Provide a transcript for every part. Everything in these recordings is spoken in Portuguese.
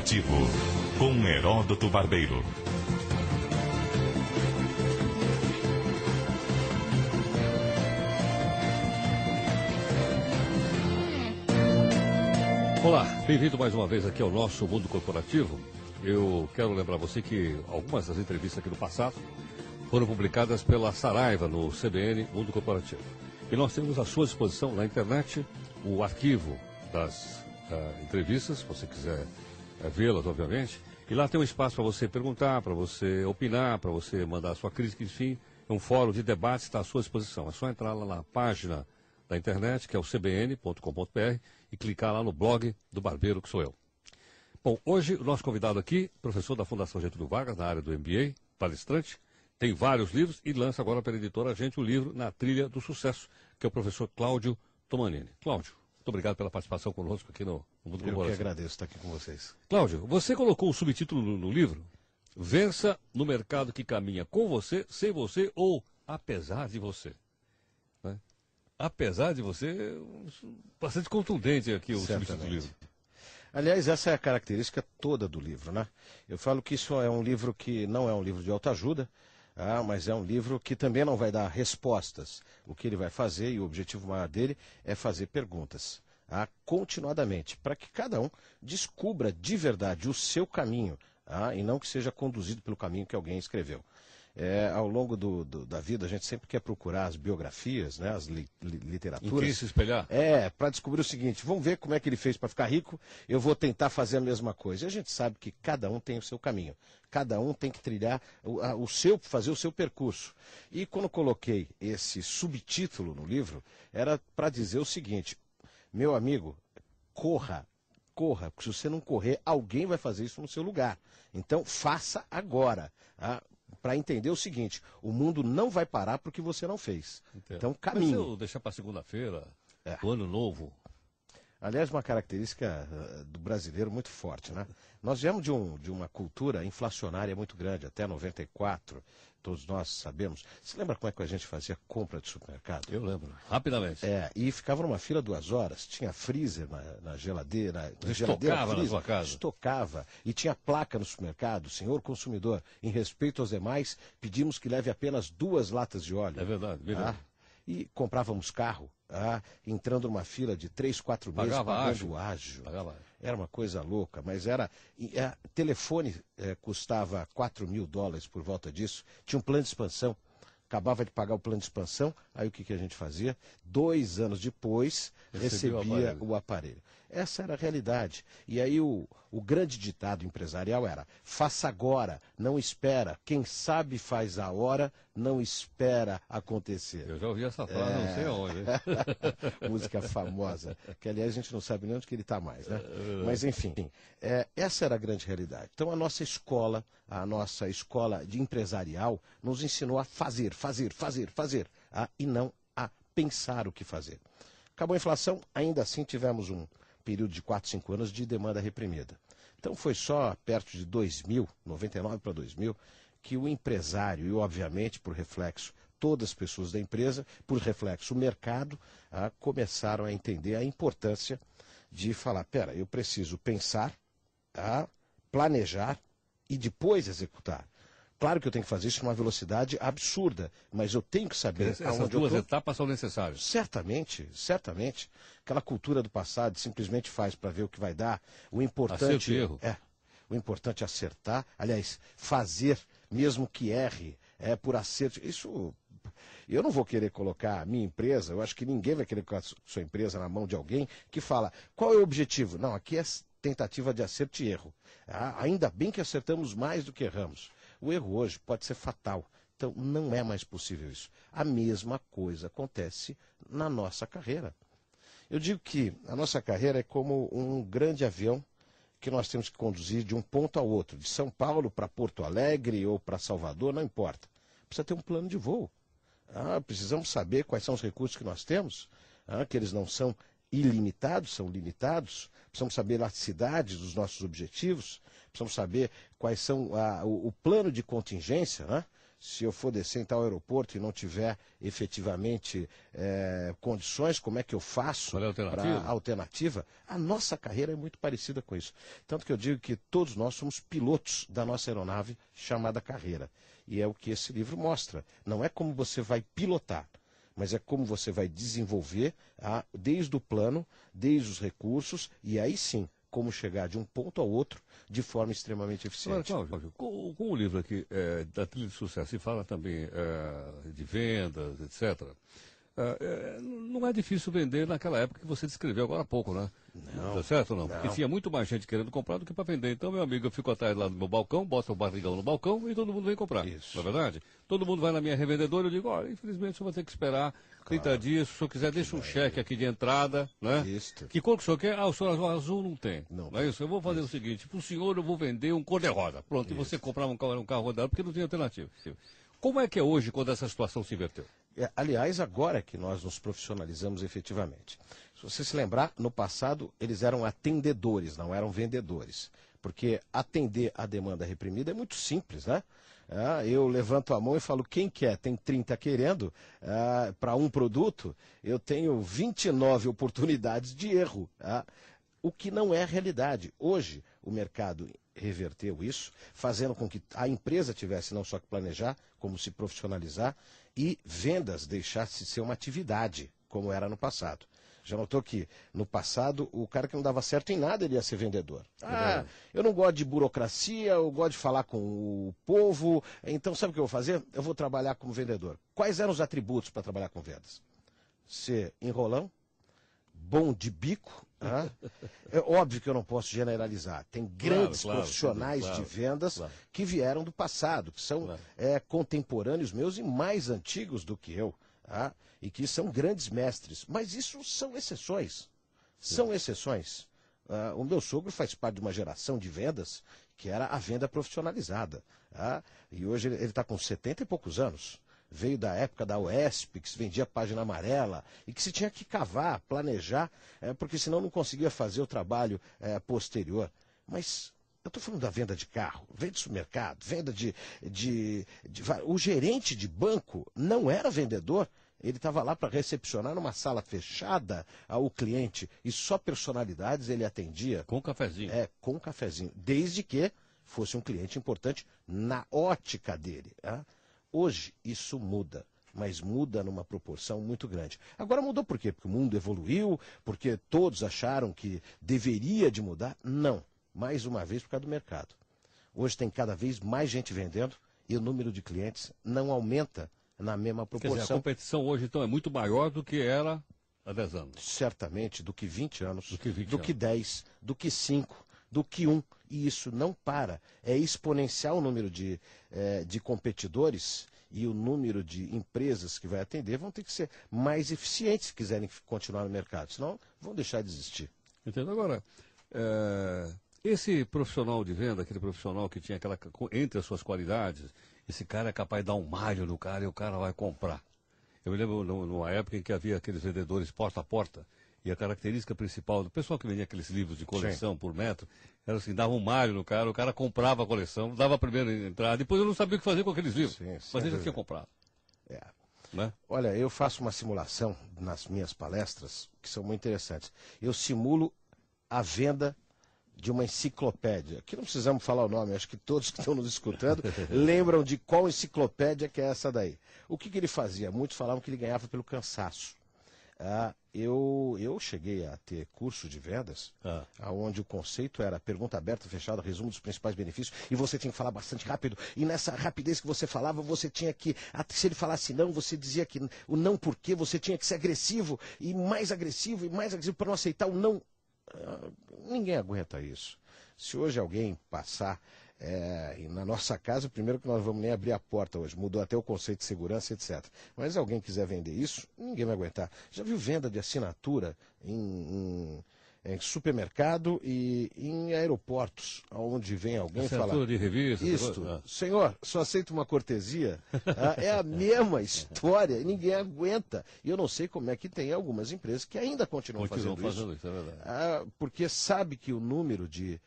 Corporativo, com Heródoto Barbeiro. Olá, bem-vindo mais uma vez aqui ao nosso Mundo Corporativo. Eu quero lembrar você que algumas das entrevistas aqui no passado foram publicadas pela Saraiva no CBN Mundo Corporativo. E nós temos à sua disposição na internet o arquivo das entrevistas, se você quiser vê-las, obviamente. E lá tem um espaço para você perguntar, para você opinar, para você mandar a sua crítica, enfim. É um fórum de debate, está à sua disposição. É só entrar lá na página da internet, que é o cbn.com.br, e clicar lá no blog do Barbeiro, que sou eu. Bom, hoje o nosso convidado aqui, professor da Fundação Getúlio Vargas, na área do MBA, palestrante, tem vários livros e lança agora pela editora Gente o livro Na Trilha do Sucesso, que é o professor Cláudio Tomanini. Cláudio, muito obrigado pela participação conosco aqui no Mundo Corporativo. Eu que agradeço estar aqui com vocês. Cláudio, você colocou o subtítulo no livro, Vença no mercado que caminha com você, sem você ou apesar de você. Né? Apesar de você, bastante contundente aqui o subtítulo do livro. Aliás, essa é a característica toda do livro, né? Eu falo que isso é um livro que não é um livro de autoajuda, mas é um livro que também não vai dar respostas. O que ele vai fazer, e o objetivo maior dele, é fazer perguntas continuadamente, para que cada um descubra de verdade o seu caminho, e não que seja conduzido pelo caminho que alguém escreveu. Ao longo da vida, a gente sempre quer procurar as biografias, né, as literaturas. Em quem se espelhar? Para descobrir o seguinte: vamos ver como é que ele fez para ficar rico, eu vou tentar fazer a mesma coisa. E a gente sabe que cada um tem o seu caminho, cada um tem que trilhar fazer o seu percurso. E quando coloquei esse subtítulo no livro, era para dizer o seguinte: meu amigo, corra, porque se você não correr, alguém vai fazer isso no seu lugar. Então, faça agora. Para entender o seguinte: o mundo não vai parar porque você não fez. Entendo. Então, caminhe. Mas se eu deixar para segunda-feira, do ano novo... Aliás, uma característica do brasileiro muito forte, né? Nós viemos de uma cultura inflacionária muito grande, até 94, todos nós sabemos. Você lembra como é que a gente fazia compra de supermercado? Eu lembro, rapidamente. E ficava numa fila 2 horas, tinha freezer na geladeira. Estocava na sua casa? Estocava. E tinha placa no supermercado: senhor consumidor, em respeito aos demais, pedimos que leve apenas 2 latas de óleo. É verdade, verdade. E comprávamos carro, entrando numa fila de 3, 4 meses, pagando ágio. Era uma coisa louca, mas telefone custava $4.000 por volta disso. Tinha um plano de expansão, acabava de pagar o plano de expansão, aí o que a gente fazia? 2 anos depois, recebia o aparelho. Essa era a realidade. E aí o grande ditado empresarial era: faça agora, não espera. Quem sabe faz a hora, não espera acontecer. Eu já ouvi essa frase, não sei aonde. Música famosa, que aliás a gente não sabe nem onde que ele está mais, né? Mas enfim, essa era a grande realidade. Então a nossa escola de empresarial nos ensinou a fazer, e não a pensar o que fazer. Acabou a inflação, ainda assim tivemos um período de 4, 5 anos de demanda reprimida. Então foi só perto de 2000, 99 para 2000, que o empresário, e obviamente por reflexo todas as pessoas da empresa, por reflexo o mercado, começaram a entender a importância de falar: pera, eu preciso pensar, planejar e depois executar. Claro que eu tenho que fazer isso numa velocidade absurda, mas eu tenho que saber aonde eu tô. Essas 2 etapas são necessárias. Certamente. Aquela cultura do passado simplesmente faz para ver o que vai dar. O importante o importante é acertar. Aliás, fazer, mesmo que erre, por acerto. Isso, eu não vou querer colocar a minha empresa, eu acho que ninguém vai querer colocar a sua empresa na mão de alguém que fala: qual é o objetivo? Não, aqui é tentativa de acerto e erro. Ainda bem que acertamos mais do que erramos. O erro hoje pode ser fatal. Então, não é mais possível isso. A mesma coisa acontece na nossa carreira. Eu digo que a nossa carreira é como um grande avião que nós temos que conduzir de um ponto ao outro, de São Paulo para Porto Alegre ou para Salvador, não importa. Precisa ter um plano de voo. Precisamos saber quais são os recursos que nós temos, que eles não são ilimitados, são limitados. Precisamos saber a elasticidade dos nossos objetivos, precisamos saber quais são o plano de contingência, né? Se eu for descer em tal aeroporto e não tiver efetivamente condições, como é que eu faço para alternativa? A nossa carreira é muito parecida com isso. Tanto que eu digo que todos nós somos pilotos da nossa aeronave chamada carreira. E é o que esse livro mostra. Não é como você vai pilotar, mas é como você vai desenvolver desde o plano, desde os recursos, e aí sim, como chegar de um ponto ao outro de forma extremamente eficiente. Agora, Cláudio, com o livro aqui da Trilha de Sucesso, e fala também de vendas, etc., não é difícil vender naquela época que você descreveu agora há pouco, né? Não. Tá certo ou não? Porque tinha muito mais gente querendo comprar do que para vender. Então, meu amigo, eu fico atrás lá do meu balcão, boto o barrigão no balcão e todo mundo vem comprar. Isso. Não é verdade? Todo mundo vai na minha revendedora e eu digo, olha, infelizmente o senhor vai ter que esperar 30 dias, se o senhor quiser, deixa um cheque aqui de entrada, né? Isso. Que cor que o senhor quer? O senhor azul não tem. Não é isso? Eu vou fazer o seguinte, para o senhor eu vou vender um cor-de-rosa. Pronto, e você comprar um carro rodado porque não tem alternativa. Como é que é hoje quando essa situação se inverteu? Aliás, agora é que nós nos profissionalizamos efetivamente. Se você se lembrar, no passado eles eram atendedores, não eram vendedores. Porque atender a demanda reprimida é muito simples, né? Eu levanto a mão e falo, quem quer? Tem 30 querendo, para um produto, eu tenho 29 oportunidades de erro. O que não é realidade. Hoje, o mercado reverteu isso, fazendo com que a empresa tivesse não só que planejar, como se profissionalizar, e vendas deixasse de ser uma atividade, como era no passado. Já notou que, no passado, o cara que não dava certo em nada, ele ia ser vendedor. Eu não gosto de burocracia, eu gosto de falar com o povo, então sabe o que eu vou fazer? Eu vou trabalhar como vendedor. Quais eram os atributos para trabalhar com vendas? Ser enrolão, bom de bico. É óbvio que eu não posso generalizar. Tem grandes profissionais de vendas que vieram do passado, que são contemporâneos meus e mais antigos do que eu. E que são grandes mestres. Mas isso são exceções. São exceções. O meu sogro faz parte de uma geração de vendas que era a venda profissionalizada. E hoje ele está com 70 e poucos anos. Veio da época da UESP, que se vendia página amarela, e que se tinha que cavar, planejar, porque senão não conseguia fazer o trabalho posterior. Mas eu estou falando da venda de carro, venda de supermercado, venda o gerente de banco não era vendedor, ele estava lá para recepcionar numa sala fechada ao cliente, e só personalidades ele atendia. Com cafezinho. Com cafezinho, desde que fosse um cliente importante na ótica dele. Hoje isso muda, mas muda numa proporção muito grande. Agora mudou por quê? Porque o mundo evoluiu, porque todos acharam que deveria de mudar? Não. Mais uma vez por causa do mercado. Hoje tem cada vez mais gente vendendo e o número de clientes não aumenta na mesma proporção. Quer dizer, a competição hoje então é muito maior do que era há 10 anos. Certamente, do que 20 anos, do que 10, do que 5, do que 1. E isso não para. É exponencial o número de competidores e o número de empresas que vai atender vão ter que ser mais eficientes se quiserem continuar no mercado. Senão vão deixar de existir. Entendo. Agora, esse profissional de venda, aquele profissional que tinha entre as suas qualidades, esse cara é capaz de dar um malho no cara e o cara vai comprar. Eu me lembro numa época em que havia aqueles vendedores porta a porta, e a característica principal do pessoal que vendia aqueles livros de coleção por metro, era assim, dava um malho no cara, o cara comprava a coleção, dava a primeira entrada, depois eu não sabia o que fazer com aqueles livros, mas ele já tinha comprado. Né? Olha, eu faço uma simulação nas minhas palestras, que são muito interessantes. Eu simulo a venda de uma enciclopédia. Aqui não precisamos falar o nome, acho que todos que estão nos escutando lembram de qual enciclopédia que é essa daí. O que ele fazia? Muitos falavam que ele ganhava pelo cansaço. Eu cheguei a ter curso de vendas, onde o conceito era pergunta aberta, fechada, resumo dos principais benefícios, e você tinha que falar bastante rápido, e nessa rapidez que você falava, você tinha que, se ele falasse não, você dizia que o não porque, você tinha que ser agressivo, e mais agressivo para não aceitar o não. Ninguém aguenta isso. Se hoje alguém passar na nossa casa, primeiro que nós não vamos nem abrir a porta hoje, mudou até o conceito de segurança, etc. Mas se alguém quiser vender isso, ninguém vai aguentar. Já viu venda de assinatura em supermercado e em aeroportos, onde vem alguém falar... de revista... Isto, senhor, só aceito uma cortesia. É a mesma história, e ninguém aguenta. E eu não sei como é que tem algumas empresas que ainda continuam fazendo isso. Isso, é verdade. Porque sabe que o número de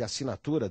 assinatura